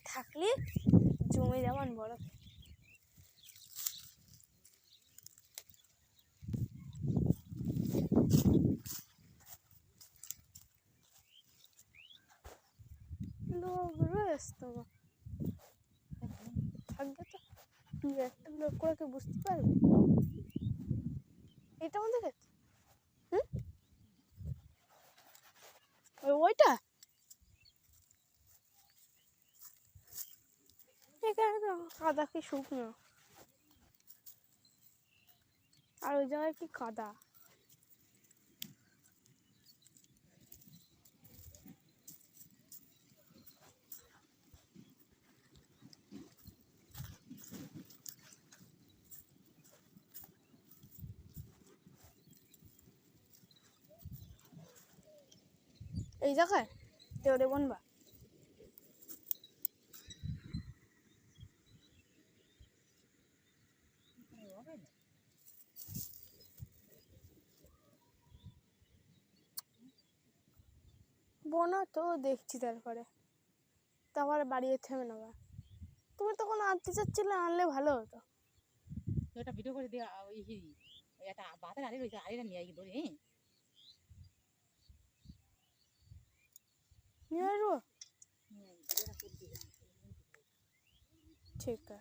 থাকলে জমে যেমন বড় লোক রয়েছে তো থাকবে তো তুই একটা লোক করে বুঝতে পারবি এটা আমাদের ক্ষেত্রে হুম ওইটা এখানে তো কাদা কি শুকনো আর ওই জায়গায় কি কাদা এই জায়গায় দেওরে বনবা বোনা তো দেখছি তারপরে তারপর বাড়ি যেতে হবে না তুমি তখন আনতে চাচ্ছিলে আনলে ভালো হতো এটা ভিডিও করে দিয়ে ওই একটা বাতের আড়ি রয়েছে আড়িটা নিয়ে আই ধরে নিয়ে আসবো ঠিক আছে